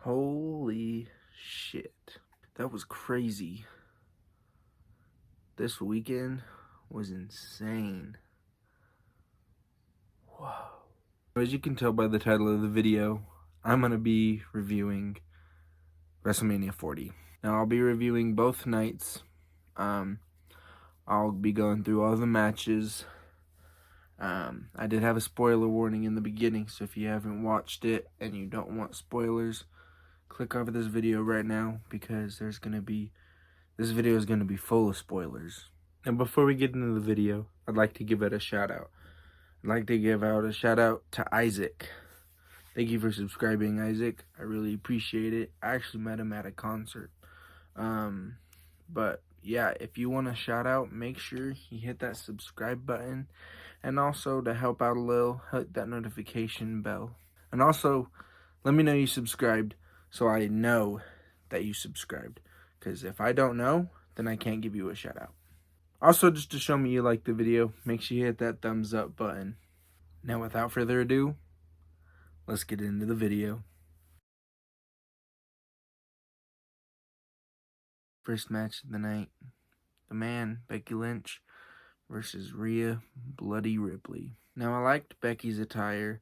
Holy shit. That was crazy. This weekend was insane. Whoa. As you can tell by the title of the video, I'm going to be reviewing Wrestlemania 40. Now, I'll be reviewing both nights. I'll be going through all the matches. I did have a spoiler warning in the beginning, so if you haven't watched it and you don't want spoilers, click over this video right now because this video is going to be full of spoilers. And before we get into the video, I'd like to give it a shout out. I'd like to give out a shout out to Isaac. Thank you for subscribing, Isaac. I really appreciate it. I actually met him at a concert. But yeah, if you want a shout out, make sure you hit that subscribe button. And also, to help out a little, hit that notification bell. And also, let me know you subscribed so I know that you subscribed. Because if I don't know, then I can't give you a shout out. Also, just to show me you like the video, make sure you hit that thumbs up button. Now, without further ado, let's get into the video. First match of the night. The man, Becky Lynch, versus Rhea Bloody Ripley. Now, I liked Becky's attire.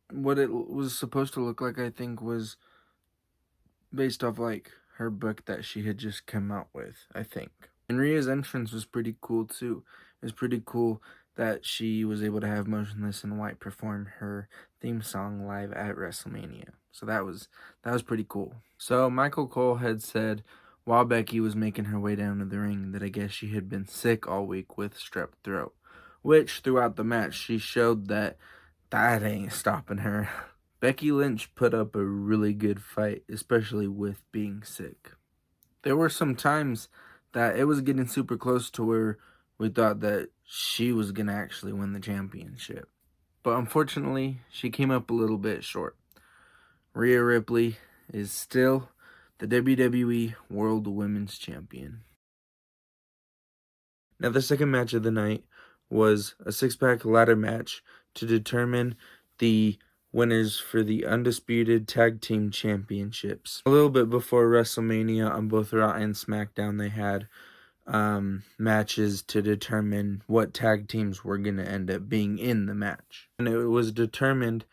What it was supposed to look like, I think, was based off, like, her book that she had just come out with, I think. And Rhea's entrance was pretty cool, too. It was pretty cool that she was able to have Motionless in White perform her theme song live at Wrestlemania. So that was pretty cool. So Michael Cole had said, while Becky was making her way down to the ring, that I guess she had been sick all week with strep throat, which throughout the match she showed that ain't stopping her. Becky Lynch put up a really good fight, especially with being sick. There were some times that it was getting super close to where we thought that she was going to actually win the championship. But unfortunately, she came up a little bit short. Rhea Ripley is still the WWE World Women's Champion. Now, the second match of the night was a six-pack ladder match to determine the winners for the Undisputed Tag Team Championships. A little bit before WrestleMania on both Raw and SmackDown, they had matches to determine what tag teams were going to end up being in the match. And it was determined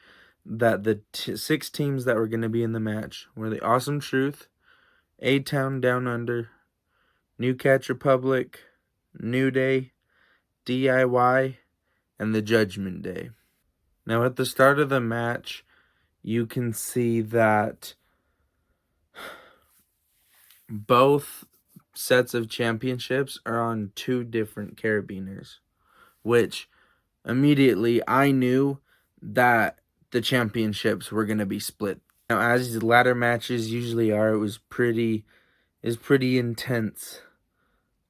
that the 6 teams that were going to be in the match were the Awesome Truth, A-Town Down Under, New Catch Republic, New Day, DIY, and the Judgment Day. Now, at the start of the match, you can see that both sets of championships are on 2 different carabiners, which immediately I knew that the championships were going to be split. Now, as the ladder matches usually are, it was pretty intense.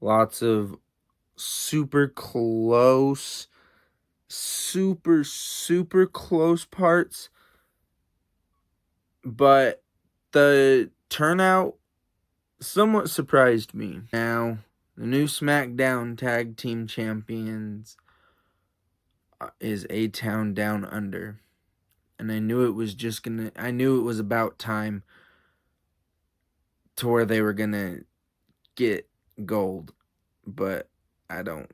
Lots of super close parts, but the turnout somewhat surprised me. Now, the new SmackDown Tag Team Champions is A-Town Down Under. And I knew it was about time to where they were gonna get gold. But I don't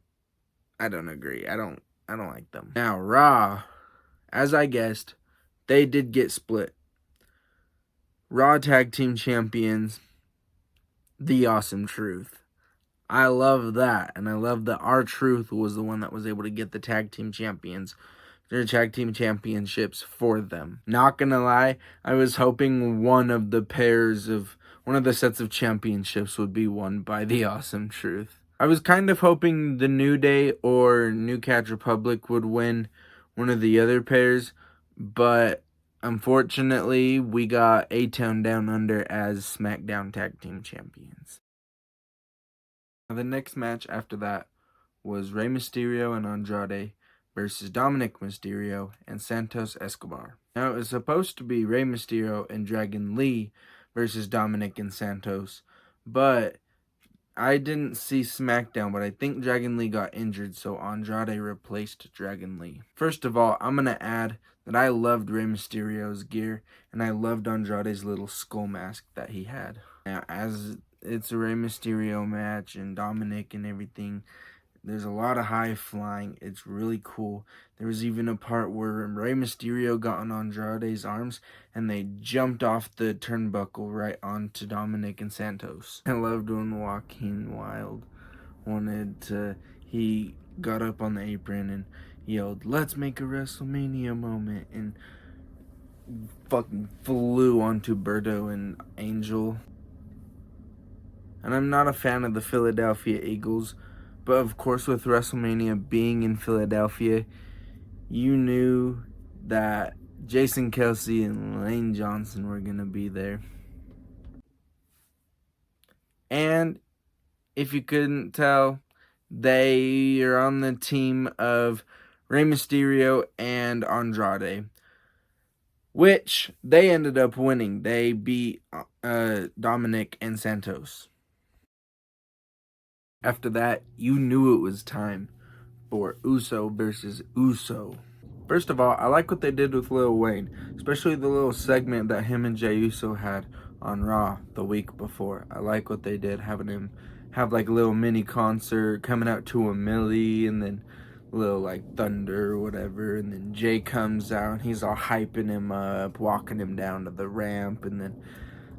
agree. I don't like them. Now, Raw, as I guessed, they did get split. Raw Tag Team Champions, The Awesome Truth. I love that, and I love that R-Truth was the one that was able to get the Tag Team Champions, their Tag Team Championships for them. Not gonna lie, I was hoping one of the sets of championships would be won by The Awesome Truth. I was kind of hoping the New Day or New Catch Republic would win one of the other pairs, but unfortunately, we got A-Town Down Under as SmackDown Tag Team Champions. Now, the next match after that was Rey Mysterio and Andrade versus Dominic Mysterio and Santos Escobar. Now, it was supposed to be Rey Mysterio and Dragon Lee versus Dominic and Santos, but I didn't see SmackDown, but I think Dragon Lee got injured, so Andrade replaced Dragon Lee. First of all, I'm going to add that I loved Rey Mysterio's gear, and I loved Andrade's little skull mask that he had. Now, as it's a Rey Mysterio match and Dominic and everything, there's a lot of high flying. It's really cool. There was even a part where Rey Mysterio got on Andrade's arms and they jumped off the turnbuckle right onto Dominic and Santos. I loved when Joaquin Wilde he got up on the apron and yelled, "Let's make a Wrestlemania moment," and fucking flew onto Berto and Angel. And I'm not a fan of the Philadelphia Eagles, but of course with WrestleMania being in Philadelphia, you knew that Jason Kelsey and Lane Johnson were going to be there. And if you couldn't tell, they are on the team of Rey Mysterio and Andrade, which they ended up winning. They beat Dominic and Santos. After that, you knew it was time for Uso versus Uso. First of all, I like what they did with Lil Wayne, especially the little segment that him and Jey Uso had on Raw the week before. I like what they did, having him have like a little mini concert, coming out to a Millie, and then a little like thunder or whatever, and then Jay comes out and he's all hyping him up, walking him down to the ramp, and then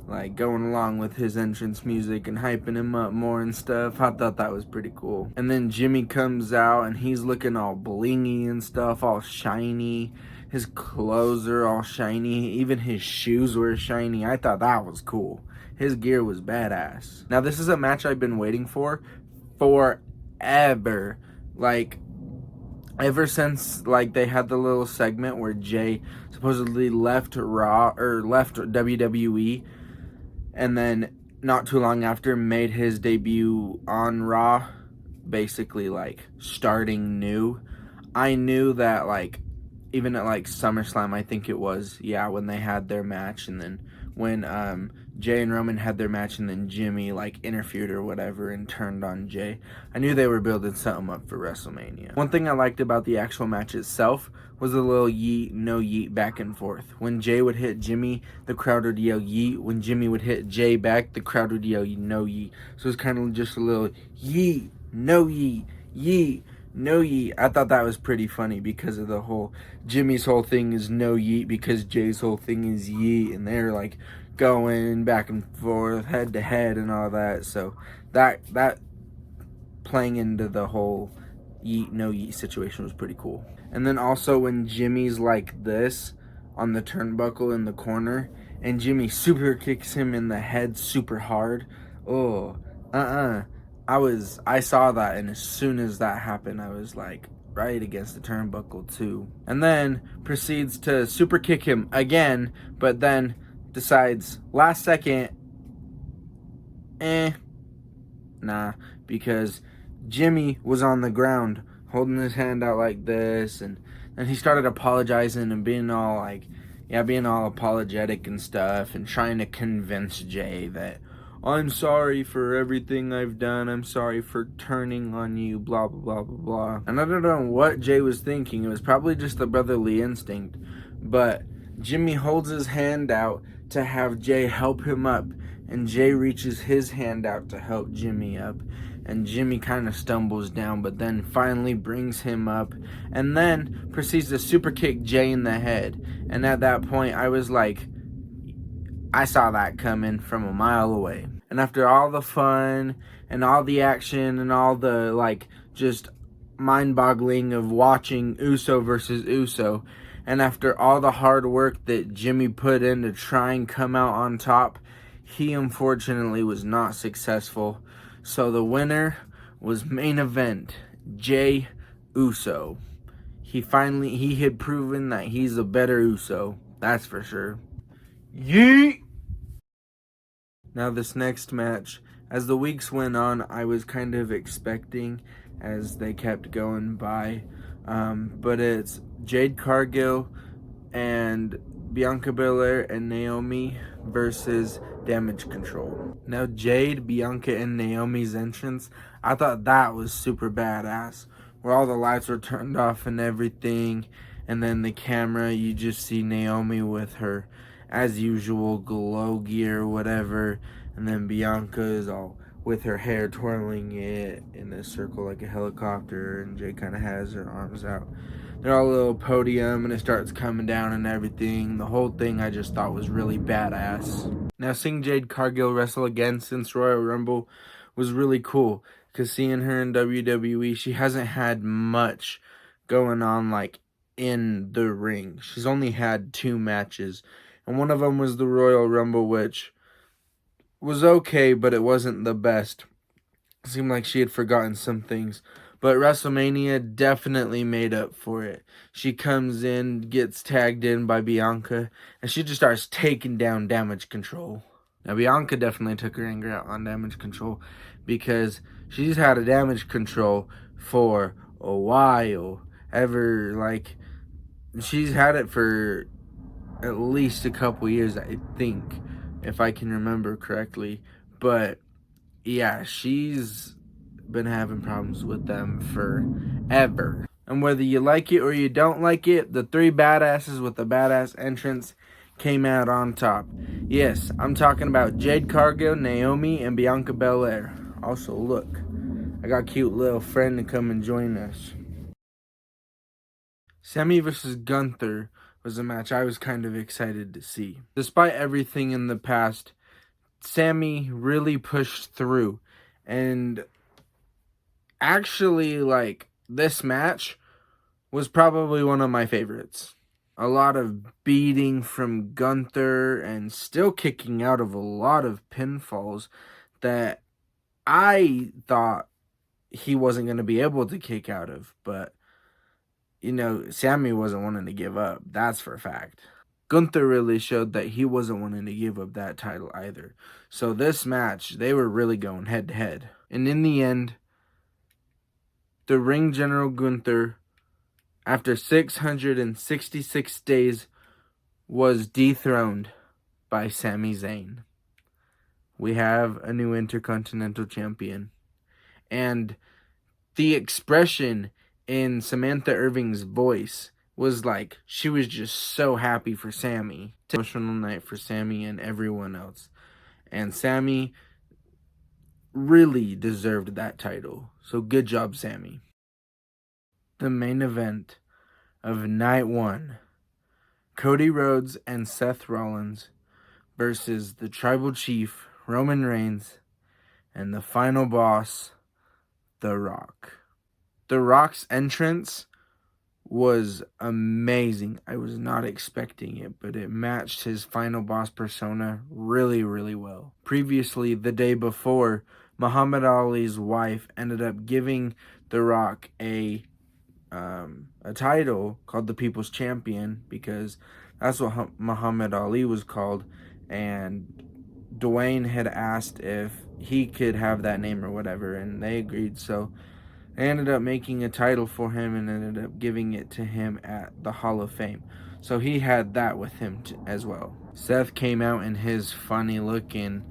like going along with his entrance music and hyping him up more and stuff. I thought that was pretty cool. And then Jimmy comes out and he's looking all blingy and stuff, all shiny. His clothes are all shiny. Even his shoes were shiny. I thought that was cool. His gear was badass. Now this is a match I've been waiting for forever. Like, ever since like they had the little segment where Jay supposedly left Raw or left WWE, and then not too long after made his debut on Raw, basically like starting new. I knew that like even at like SummerSlam, I think it was, yeah, when they had their match, and then when Jay and Roman had their match, and then Jimmy like interfered or whatever and turned on Jay, I knew they were building something up for WrestleMania. One thing I liked about the actual match itself was a little yeet, no yeet back and forth. When Jay would hit Jimmy, the crowd would yell yeet. When Jimmy would hit Jay back, the crowd would yell no yeet. So it was kind of just a little yeet, no yeet, yeet, no yeet. I thought that was pretty funny because of the whole Jimmy's whole thing is no yeet because Jay's whole thing is yeet, and they're like going back and forth, head to head, and all that. So that playing into the whole yeet no yeet situation was pretty cool. And then also when Jimmy's like this on the turnbuckle in the corner, and Jimmy super kicks him in the head super hard. Oh, I saw that, and as soon as that happened, I was like right against the turnbuckle too. And then proceeds to super kick him again, but then decides last second, nah, because Jimmy was on the ground holding his hand out like this, and then he started apologizing and being all like, being all apologetic and stuff, and trying to convince Jay that I'm sorry for everything I've done, I'm sorry for turning on you, blah blah blah blah blah. And I don't know what Jay was thinking. It was probably just the brotherly instinct, but Jimmy holds his hand out to have Jay help him up, and Jay reaches his hand out to help Jimmy up, and Jimmy kind of stumbles down, but then finally brings him up, and then proceeds to super kick Jay in the head. And at that point, I was like, I saw that coming from a mile away. And after all the fun and all the action and all the like just mind-boggling of watching Uso versus Uso, and after all the hard work that Jimmy put in to try and come out on top, he unfortunately was not successful. So the winner was main event, Jey Uso. He had proven that he's a better Uso. That's for sure. Yeet! Now this next match, as the weeks went on, I was kind of expecting as they kept going by. But it's Jade Cargill and Bianca Belair and Naomi versus Damage Control. Now, Jade, Bianca, and Naomi's entrance, I thought that was super badass. Where all the lights were turned off and everything, and then the camera, you just see Naomi with her, as usual, glow gear or whatever, and then Bianca is all with her hair twirling it in a circle like a helicopter, and Jade kind of has her arms out. They're all a little podium, and it starts coming down and everything. The whole thing I just thought was really badass. Now, seeing Jade Cargill wrestle again since Royal Rumble was really cool, because seeing her in WWE, she hasn't had much going on like in the ring. She's only had 2 matches, and one of them was the Royal Rumble, which was okay, but it wasn't the best. It seemed like she had forgotten some things. But Wrestlemania definitely made up for it. She comes in, gets tagged in by Bianca, and she just starts taking down Damage Control. Now, Bianca definitely took her anger out on Damage Control, because she's had a Damage Control for a while. She's had it for at least a couple years, I think, if I can remember correctly. But yeah, she's been having problems with them forever. And whether you like it or you don't like it, the 3 badasses with the badass entrance came out on top. Yes, I'm talking about Jade Cargill, Naomi, and Bianca Belair. Also, look, I got a cute little friend to come and join us. Sammy versus Gunther was a match I was kind of excited to see. Despite everything in the past, Sammy really pushed through, and actually, this match was probably one of my favorites. A lot of beating from Gunther and still kicking out of a lot of pinfalls that I thought he wasn't going to be able to kick out of, but Sammy wasn't wanting to give up. That's for a fact. Gunther really showed that he wasn't wanting to give up that title either. So this match, they were really going head to head. And in the end, the ring general Gunther, after 666 days, was dethroned by Sami Zayn. We have a new Intercontinental Champion. And the expression in Samantha Irving's voice was like she was just so happy for Sammy. Emotional night for Sammy and everyone else. And Sammy really deserved that title. So good job, Sammy. The main event of night 1. Cody Rhodes and Seth Rollins versus the Tribal Chief, Roman Reigns, and the final boss, The Rock. The Rock's entrance was amazing. I was not expecting it, but it matched his final boss persona really, really well. Previously, the day before, Muhammad Ali's wife ended up giving The Rock a title called the People's Champion, because that's what Muhammad Ali was called, and Dwayne had asked if he could have that name or whatever, and they agreed. So they ended up making a title for him and ended up giving it to him at the Hall of Fame. So he had that with him as well. Seth came out in his funny looking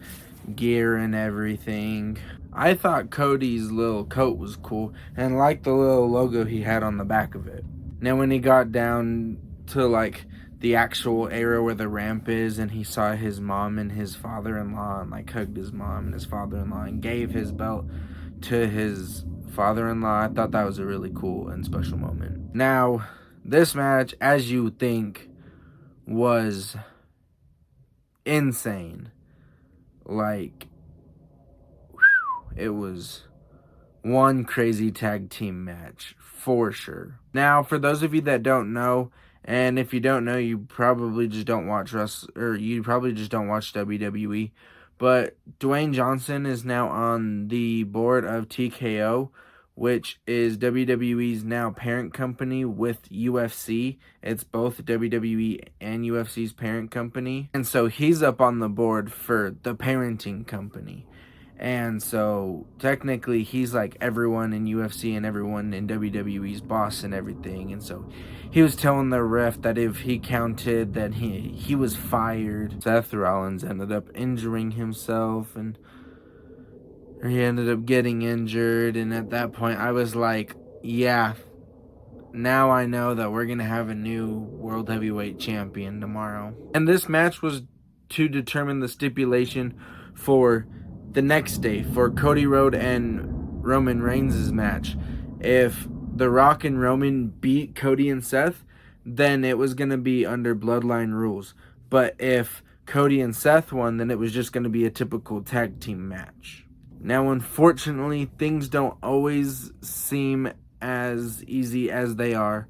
gear and everything. I thought Cody's little coat was cool and liked the little logo he had on the back of it. Now when he got down to the actual area where the ramp is, and he saw his mom and his father-in-law and hugged his mom and his father-in-law and gave his belt to his father-in-law, I thought that was a really cool and special moment. Now, this match, as you think, was insane. It was one crazy tag team match, for sure. Now, for those of you that don't know, and if you don't know, you probably just don't watch WWE, but Dwayne Johnson is now on the board of TKO, which is WWE's now parent company with UFC. It's both WWE and UFC's parent company. And so he's up on the board for the parenting company. And so technically he's like everyone in UFC and everyone in WWE's boss and everything. And so he was telling the ref that if he counted that he was fired. Seth Rollins ended up injuring himself, and he ended up getting injured. And at that point I was like, yeah, now I know that we're going to have a new World Heavyweight Champion tomorrow. And this match was to determine the stipulation for the next day for Cody Rhodes and Roman Reigns' match. If The Rock and Roman beat Cody and Seth, then it was going to be under Bloodline rules. But if Cody and Seth won, then it was just going to be a typical tag team match. Now, unfortunately, things don't always seem as easy as they are.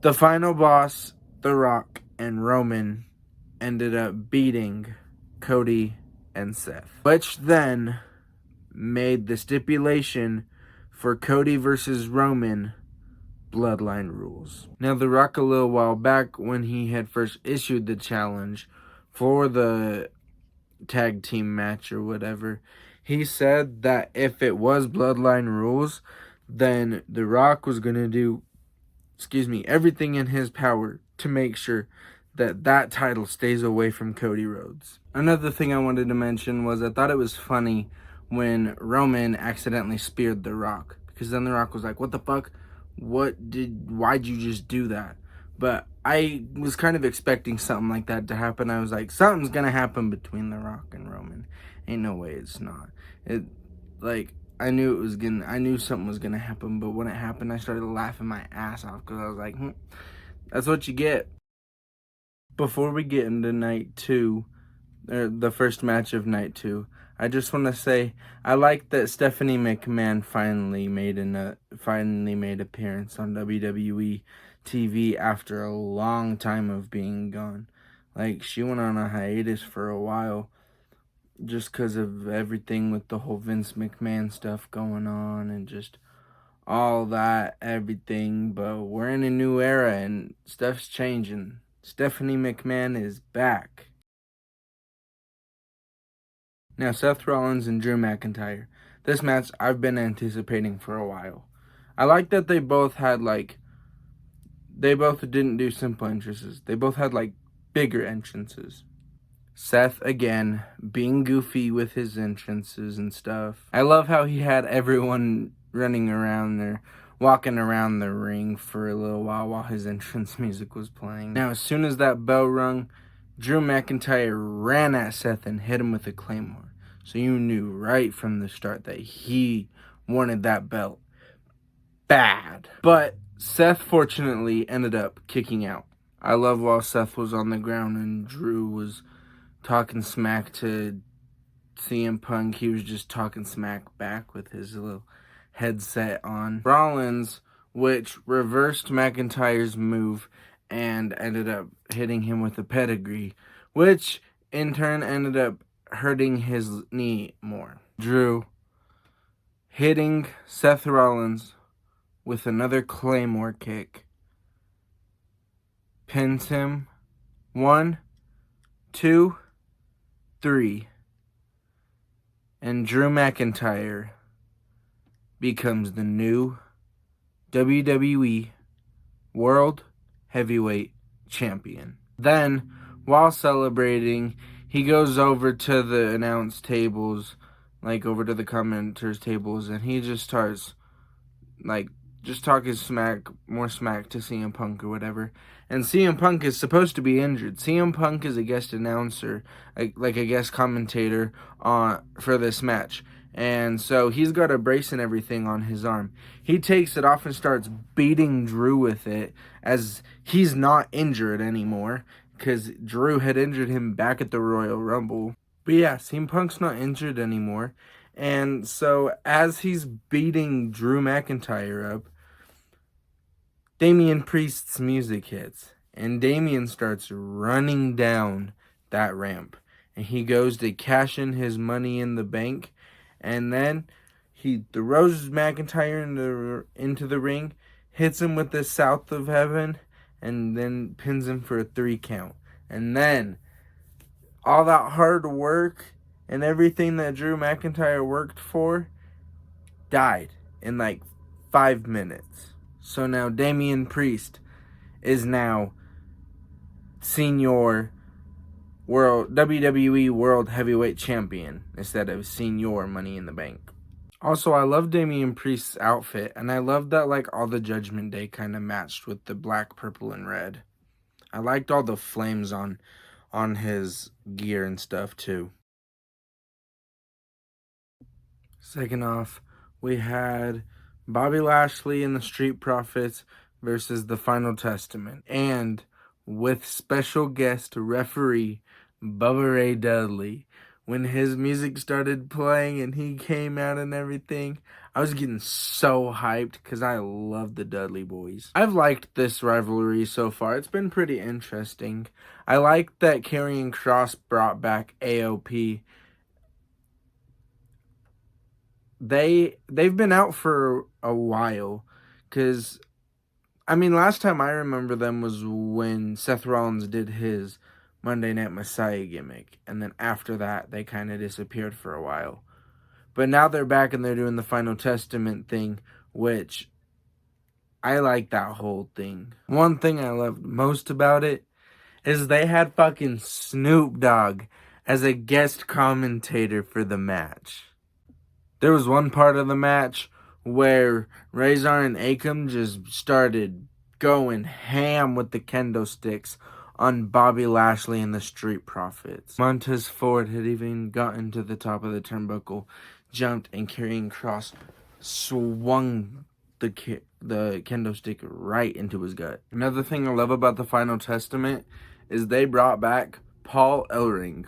The final boss, The Rock and Roman, ended up beating Cody and Seth, which then made the stipulation for Cody versus Roman Bloodline rules. Now, The Rock, a little while back, when he had first issued the challenge for the tag team match or whatever, he said that if it was Bloodline rules, then The Rock was going to do, everything in his power to make sure that that title stays away from Cody Rhodes. Another thing I wanted to mention was I thought it was funny when Roman accidentally speared The Rock, because then The Rock was like, what the fuck? Why'd you just do that? But I was kind of expecting something like that to happen. I was like, something's gonna happen between The Rock and Roman. Ain't no way it's not. I knew something was gonna happen, but when it happened, I started laughing my ass off, because I was like, that's what you get. Before we get into night 2, or the first match of night 2, I just want to say I like that Stephanie McMahon finally made appearance on WWE TV after a long time of being gone. Like, she went on a hiatus for a while just because of everything with the whole Vince McMahon stuff going on and just all that, everything. But we're in a new era and stuff's changing. Stephanie McMahon is back. Now, Seth Rollins and Drew McIntyre. This match I've been anticipating for a while. I like that they both didn't do simple entrances. They both had bigger entrances. Seth, again, being goofy with his entrances and stuff. I love how he had everyone running around there, walking around the ring for a little while his entrance music was playing. Now, as soon as that bell rung, Drew McIntyre ran at Seth and hit him with a Claymore. So you knew right from the start that he wanted that belt bad. But Seth, fortunately, ended up kicking out. I love while Seth was on the ground and Drew was talking smack to CM Punk, he was just talking smack back with his little headset on. Rollins, which reversed McIntyre's move and ended up hitting him with a pedigree, which in turn ended up hurting his knee more. Drew hitting Seth Rollins with another Claymore kick, pins him. 1, 2, 3. And Drew McIntyre becomes the new WWE World Heavyweight Champion. Then, while celebrating, he goes over to the announce tables, over to the commenters tables, and he just starts, just talking more smack to CM Punk or whatever. And CM Punk is supposed to be injured. CM Punk is a guest announcer, a guest commentator for this match. And so he's got a brace and everything on his arm. He takes it off and starts beating Drew with it, as he's not injured anymore, because Drew had injured him back at the Royal Rumble. But yeah, CM Punk's not injured anymore. And so as he's beating Drew McIntyre up, Damian Priest's music hits, and Damian starts running down that ramp, and he goes to cash in his money in the bank, and then he throws McIntyre into the ring, hits him with the South of Heaven, and then pins him for a 3 count. And then all that hard work and everything that Drew McIntyre worked for died in like 5 minutes. So now Damian Priest is now senior WWE World Heavyweight Champion instead of senior Money in the Bank. Also, I love Damian Priest's outfit, and I love that like all the Judgment Day kind of matched with the black, purple, and red. I liked all the flames on his gear and stuff too. Second off, we had Bobby Lashley and the Street Profits versus the Final Testament, and with special guest referee Bubba Ray Dudley. When his music started playing and he came out and everything, I was getting so hyped because I love the Dudley Boys. I've liked this rivalry so far. It's been pretty interesting. I like that Karrion Kross brought back AOP. They've been out for a while, because I mean, last time I remember them was when Seth Rollins did his Monday Night Messiah gimmick, and then after that they kind of disappeared for a while. But now they're back and they're doing the Final Testament thing, which I like that whole thing. One thing I loved most about it is they had fucking Snoop Dogg as a guest commentator for the match. There was one part of the match where Razor and Akam just started going ham with the kendo sticks on Bobby Lashley and the Street Profits. Montez Ford had even gotten to the top of the turnbuckle, jumped, and Karrion Kross swung the kendo stick right into his gut. Another thing I love about the Final Testament is they brought back Paul Ellering.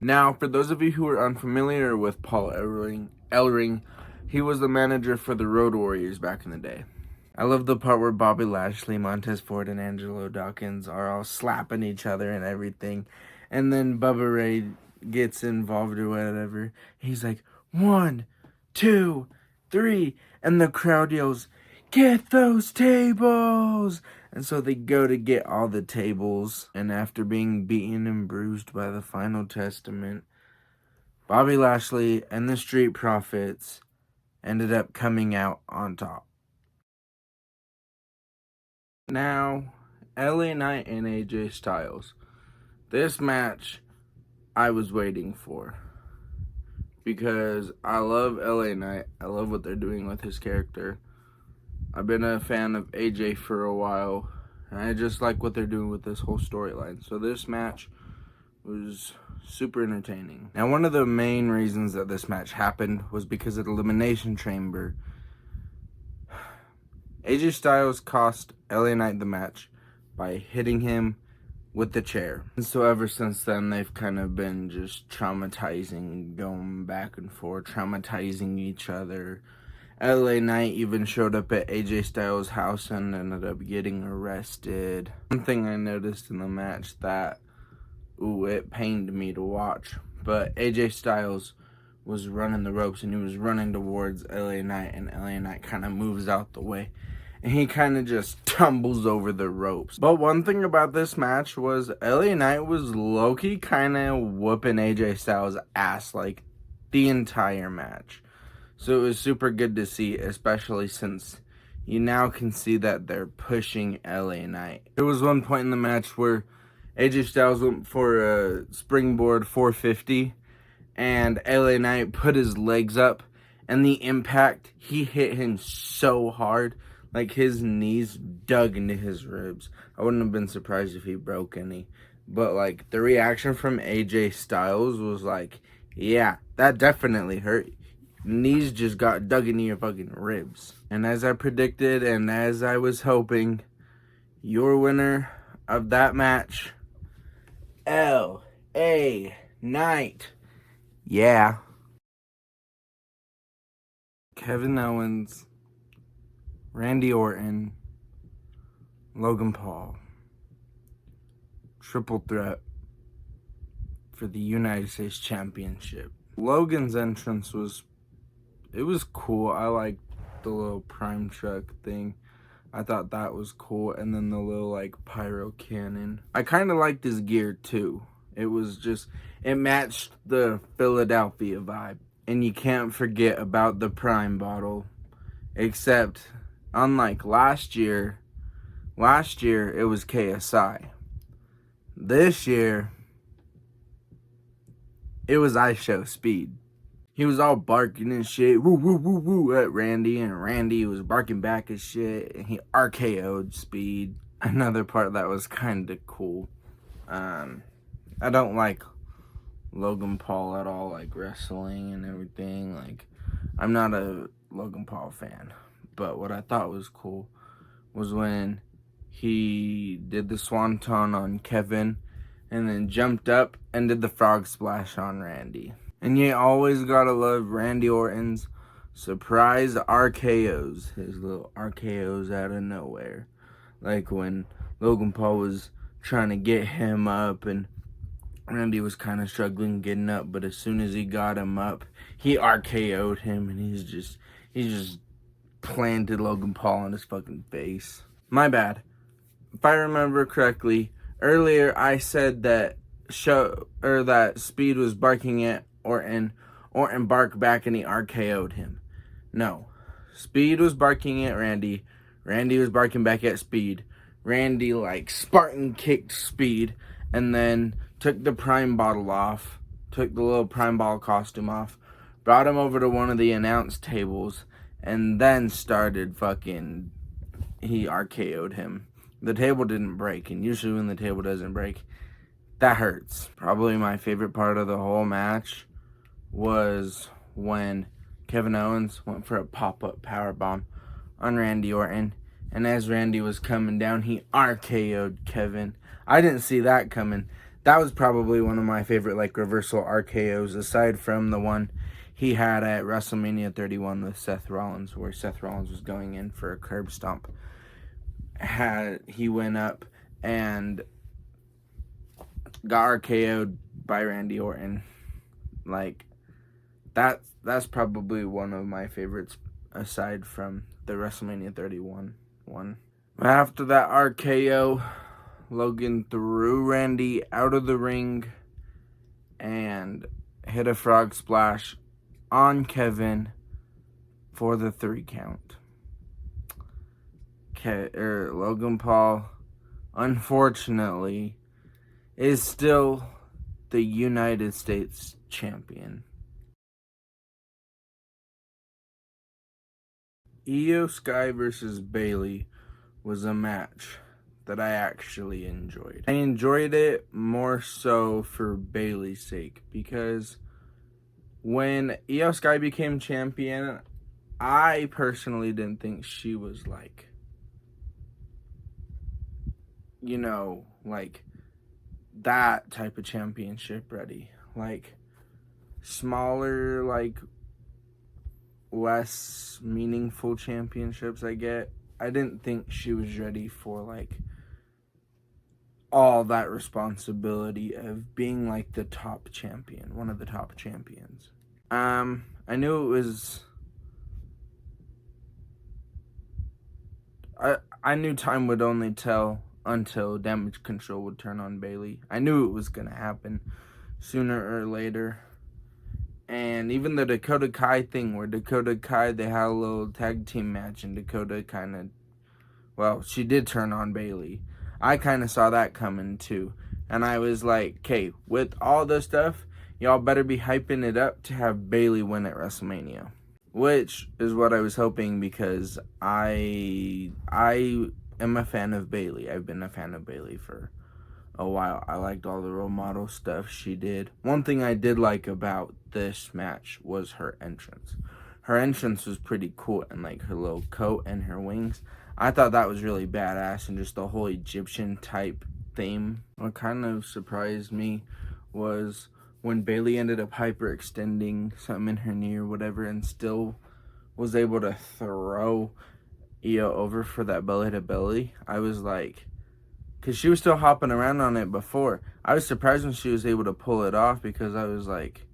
Now, for those of you who are unfamiliar with Paul Ellering, he was the manager for the Road Warriors back in the day. I love the part where Bobby Lashley, Montez Ford, and Angelo Dawkins are all slapping each other and everything. And then Bubba Ray gets involved or whatever. He's like, 1, 2, 3. And the crowd yells, "Get those tables!" And so they go to get all the tables. And after being beaten and bruised by the Final Testament, Bobby Lashley and the Street Profits ended up coming out on top. Now, LA Knight and AJ Styles. This match I was waiting for, because I love LA Knight. I love what they're doing with his character. I've been a fan of AJ for a while, and I just like what they're doing with this whole storyline. So this match was super entertaining. Now, one of the main reasons that this match happened was because of the Elimination Chamber. AJ Styles cost LA Knight the match by hitting him with the chair. And so ever since then, they've kind of been just traumatizing, going back and forth, traumatizing each other. LA Knight even showed up at AJ Styles' house and ended up getting arrested. One thing I noticed in the match that, it pained me to watch, but AJ Styles was running the ropes and he was running towards LA Knight, and LA Knight kind of moves out the way. And he kind of just tumbles over the ropes. But one thing about this match was LA Knight was low-key kind of whooping AJ Styles' ass like the entire match. So it was super good to see, especially since you now can see that they're pushing LA Knight. There was one point in the match where AJ Styles went for a springboard 450, and LA Knight put his legs up, and the impact, he hit him so hard. Like, his knees dug into his ribs. I wouldn't have been surprised if he broke any. But, like, the reaction from AJ Styles was like, yeah, that definitely hurt. Knees just got dug into your fucking ribs. And as I predicted and as I was hoping, your winner of that match, LA Knight. Yeah. Kevin Owens, Randy Orton, Logan Paul. Triple threat for the United States Championship. Logan's entrance was cool. I liked the little prime truck thing. I thought that was cool. And then the little, like, pyro cannon. I kind of liked his gear, too. It was just, it matched the Philadelphia vibe. And you can't forget about the Prime bottle. Except, unlike last year it was KSI. This year, it was I Show Speed. He was all barking and shit, woo, woo, woo, woo, at Randy, and Randy was barking back at shit, and he RKO'd Speed. Another part that was kind of cool. I don't like Logan Paul at all, like wrestling and everything. Like, I'm not a Logan Paul fan. But what I thought was cool was when he did the swanton on Kevin and then jumped up and did the frog splash on Randy. And you always gotta love Randy Orton's surprise RKOs. His little RKOs out of nowhere. Like when Logan Paul was trying to get him up and Randy was kind of struggling getting up, but as soon as he got him up, he RKO'd him, and he just planted Logan Paul in his fucking face. My bad. If I remember correctly, earlier I said that that Speed was barking at Orton. Orton barked back and he RKO'd him. No. Speed was barking at Randy. Randy was barking back at Speed. Randy, like, Spartan kicked Speed and then took the Prime bottle off, took the little Prime bottle costume off, brought him over to one of the announce tables, and then started fucking, he RKO'd him. The table didn't break, and usually when the table doesn't break, that hurts. Probably my favorite part of the whole match was when Kevin Owens went for a pop-up powerbomb on Randy Orton, and as Randy was coming down, he RKO'd Kevin. I didn't see that coming. That was probably one of my favorite, like, reversal RKOs, aside from the one he had at WrestleMania 31 with Seth Rollins, where Seth Rollins was going in for a curb stomp. He went up and got RKO'd by Randy Orton. Like, that's probably one of my favorites, aside from the WrestleMania 31 one. After that RKO, Logan threw Randy out of the ring and hit a frog splash on Kevin for the 3 count. Logan Paul, unfortunately, is still the United States champion. Io Sky versus Bayley was a match that I actually enjoyed. I enjoyed it more so for Bayley's sake, because when Io Sky became champion, I personally didn't think she was, like, you know, like, that type of championship ready. Like, smaller, like, less meaningful championships I get. I didn't think she was ready for, like, all that responsibility of being, like, the top champion, one of the top champions. I knew it was, I knew time would only tell until Damage Control would turn on Bayley. I knew it was gonna happen sooner or later. And even the Dakota Kai thing, where Dakota Kai, they had a little tag team match, and Dakota kind of, well, she did turn on Bayley. I kind of saw that coming too. And I was like, okay, with all this stuff, y'all better be hyping it up to have Bayley win at WrestleMania. Which is what I was hoping, because I am a fan of Bayley. I've been a fan of Bayley for a while. I liked all the role model stuff she did. One thing I did like about this match was her entrance. Her entrance was pretty cool, and like her little coat and her wings. I thought that was really badass, and just the whole Egyptian type theme. What kind of surprised me was when Bayley ended up hyperextending something in her knee or whatever, and still was able to throw Io over for that belly to belly. I was like, because she was still hopping around on it before. I was surprised when she was able to pull it off, because I was like,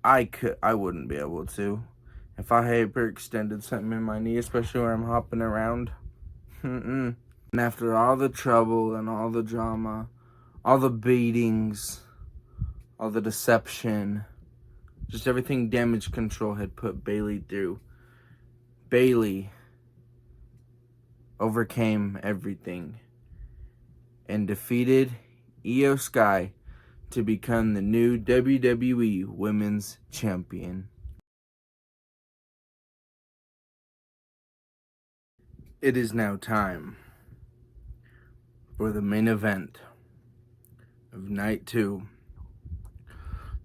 I wouldn't be able to. If I hyperextended something in my knee, especially where I'm hopping around. And after all the trouble and all the drama, all the beatings, all the deception, just everything Damage Control had put Bayley through, Bayley overcame everything and defeated Io Sky to become the new WWE Women's Champion. It is now time for the main event of Night 2.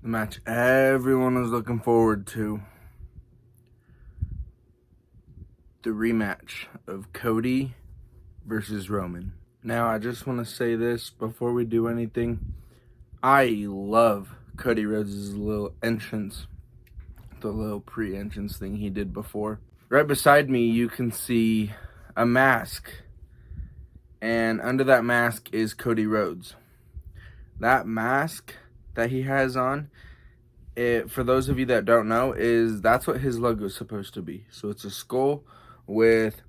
The match everyone was looking forward to. The rematch of Cody versus Roman. Now, I just want to say this before we do anything. I love Cody Rhodes' little entrance. The little pre-entrance thing he did before. Right beside me, you can see a mask. And under that mask is Cody Rhodes. That mask that he has on, for those of you that don't know, that's what his logo is supposed to be. So it's a skull with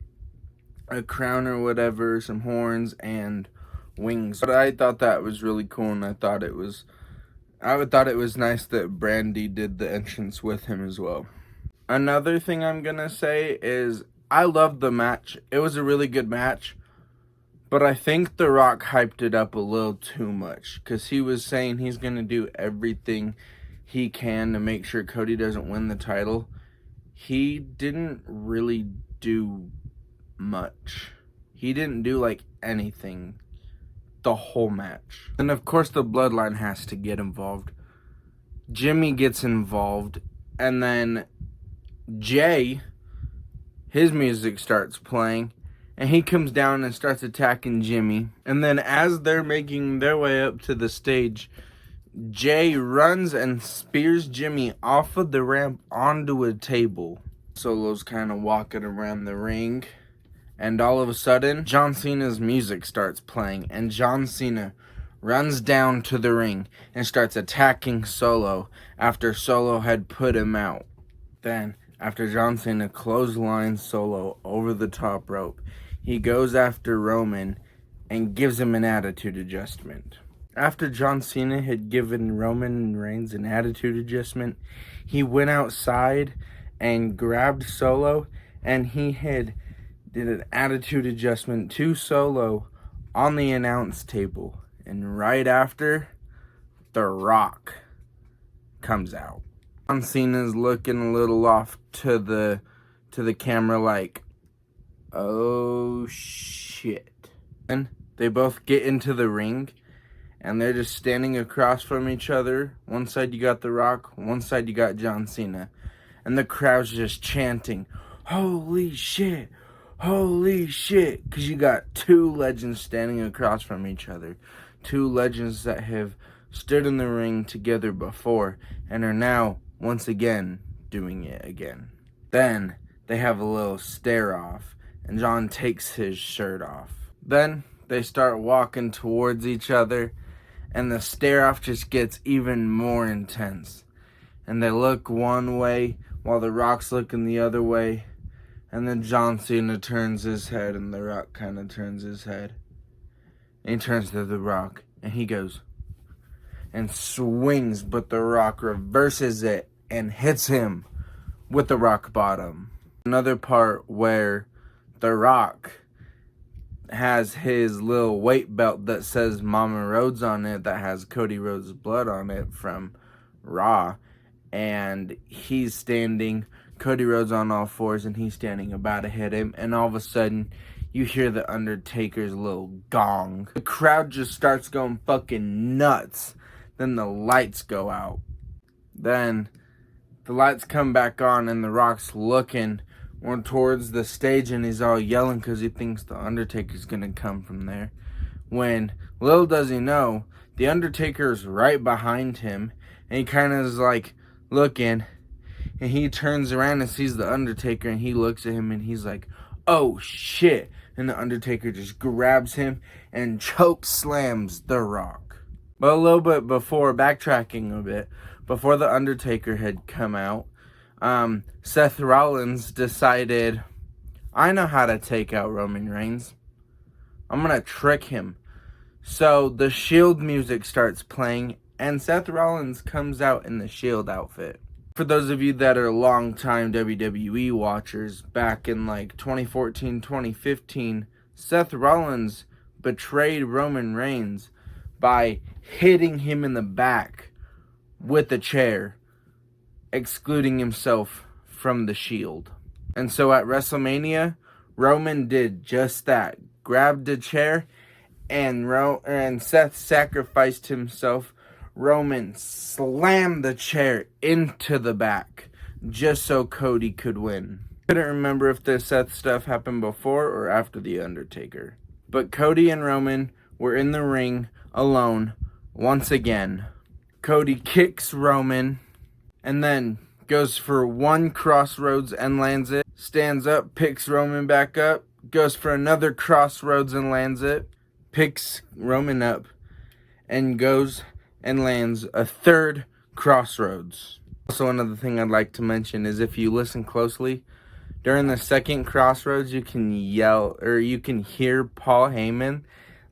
a crown or whatever, some horns, and wings. But I thought that was really cool, and I thought it was nice that Brandy did the entrance with him as well. Another thing I'm gonna say is I loved the match. It was a really good match, but I think The Rock hyped it up a little too much because he was saying he's gonna do everything he can to make sure Cody doesn't win the title. He didn't really do much. He didn't do like anything the whole match. And of course the bloodline has to get involved. Jimmy gets involved, and then Jay, his music starts playing, and he comes down and starts attacking Jimmy. And then as they're making their way up to the stage, Jay runs and spears Jimmy off of the ramp onto a table. Solo's kind of walking around the ring, and all of a sudden, John Cena's music starts playing, and John Cena runs down to the ring and starts attacking Solo after Solo had put him out. Then, after John Cena clotheslines Solo over the top rope, he goes after Roman and gives him an attitude adjustment. After John Cena had given Roman Reigns an attitude adjustment, he went outside and grabbed Solo, and he did an attitude adjustment to Solo on the announce table. And right after, The Rock comes out. John Cena's looking a little off to the camera like, oh shit. And they both get into the ring, and they're just standing across from each other. One side you got The Rock, one side you got John Cena. And the crowd's just chanting, holy shit, holy shit. Because you got two legends standing across from each other. Two legends that have stood in the ring together before and are now, once again, doing it again. Then they have a little stare-off, and John takes his shirt off. Then they start walking towards each other, and the stare-off just gets even more intense. And they look one way while The Rock's looking the other way. And then John Cena turns his head, and The Rock kind of turns his head. And he turns to The Rock, and he goes and swings, but The Rock reverses it and hits him with the rock bottom. Another part where The Rock has his little weight belt that says Mama Rhodes on it, that has Cody Rhodes' blood on it from Raw. And he's standing, Cody Rhodes on all fours, and he's standing about to hit him. And all of a sudden, you hear the Undertaker's little gong. The crowd just starts going fucking nuts. Then the lights go out. Then the lights come back on, and The Rock's looking more towards the stage, and he's all yelling because he thinks the Undertaker's gonna come from there. When, little does he know, the Undertaker's right behind him, and he kind of is like looking, and he turns around and sees the Undertaker, and he looks at him, and he's like, oh shit. And the Undertaker just grabs him and choke slams The Rock. But a little bit before, backtracking a bit, before the Undertaker had come out, Seth Rollins decided, I know how to take out Roman Reigns. I'm going to trick him. So the Shield music starts playing, and Seth Rollins comes out in the Shield outfit. For those of you that are longtime WWE watchers, back in like 2014, 2015, Seth Rollins betrayed Roman Reigns by hitting him in the back with a chair, excluding himself from the Shield. And so at WrestleMania, Roman did just that. Grabbed a chair, and Seth sacrificed himself. Roman slammed the chair into the back just so Cody could win. Couldn't remember if the Seth stuff happened before or after The Undertaker. But Cody and Roman were in the ring alone once again. Cody kicks Roman and then goes for one crossroads and lands it. Stands up, picks Roman back up, goes for another crossroads and lands it. Picks Roman up and goes and lands a third crossroads. Also, another thing I'd like to mention is if you listen closely, during the second crossroads, you can yell, or you can hear Paul Heyman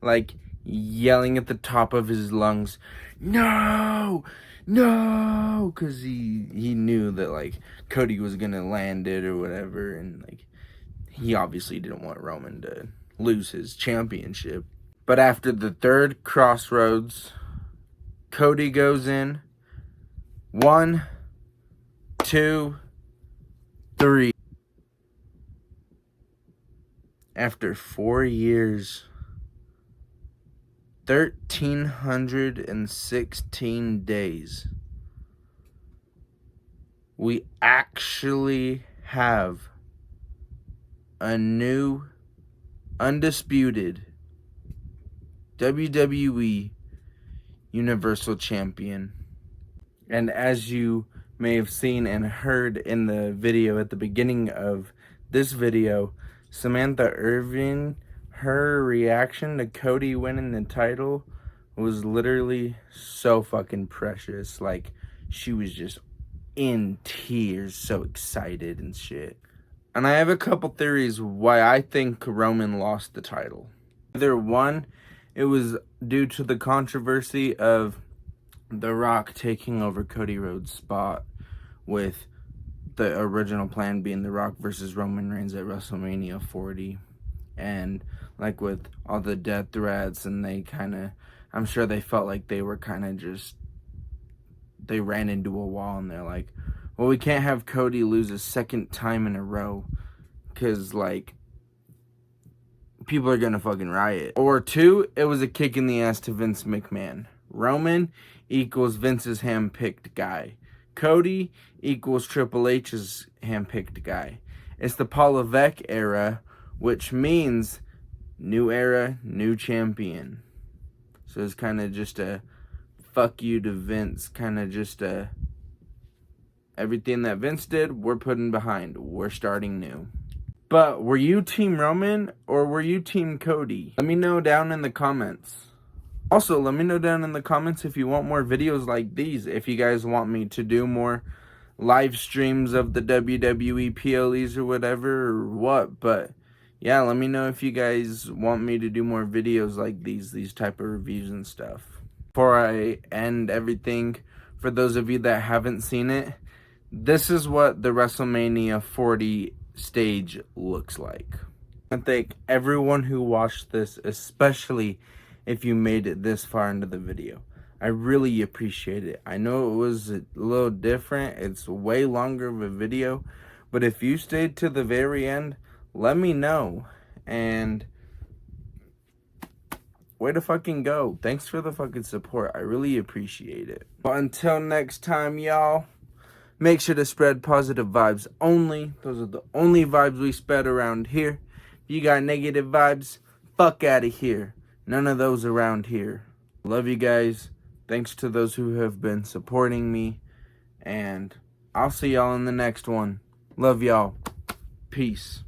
like yelling at the top of his lungs, "No! No!" Because he knew that like Cody was gonna land it or whatever, and like he obviously didn't want Roman to lose his championship. But after the third crossroads, Cody goes in. 1, 2, 3. After 4 years, 1,316 days, we actually have a new, undisputed WWE Universal Champion. And as you may have seen and heard in the video at the beginning of this video, Samantha Irvin, her reaction to Cody winning the title was literally so fucking precious. Like, she was just in tears, so excited and shit. And I have a couple theories why I think Roman lost the title. Either one, it was due to the controversy of The Rock taking over Cody Rhodes' spot, with the original plan being The Rock versus Roman Reigns at WrestleMania 40. And like with all the death threats, and I'm sure they felt like they were they ran into a wall, and they're like, well, we can't have Cody lose a second time in a row, because like people are gonna fucking riot. Or two, it was a kick in the ass to Vince McMahon. Roman equals Vince's hand-picked guy. Cody equals Triple H's hand-picked guy. It's the Paul Levesque era, which means new era, new champion. So it's kind of just a fuck you to Vince, kind of just a everything that Vince did, we're putting behind. We're starting new. But were you Team Roman or were you Team Cody? Let me know down in the comments. Also, let me know down in the comments if you want more videos like these. If you guys want me to do more live streams of the WWE PLEs or whatever or what. But yeah, let me know if you guys want me to do more videos like these type of reviews and stuff. Before I end everything, for those of you that haven't seen it, this is what the WrestleMania 40 stage looks like. I thank everyone who watched this, especially if you made it this far into the video. I really appreciate it. I know it was a little different. It's way longer of a video. But if you stayed to the very end, let me know. And way to fucking go. Thanks for the fucking support. I really appreciate it. But until next time, y'all, make sure to spread positive vibes only. Those are the only vibes we spread around here. If you got negative vibes, fuck out of here. None of those around here. Love you guys. Thanks to those who have been supporting me. And I'll see y'all in the next one. Love y'all. Peace.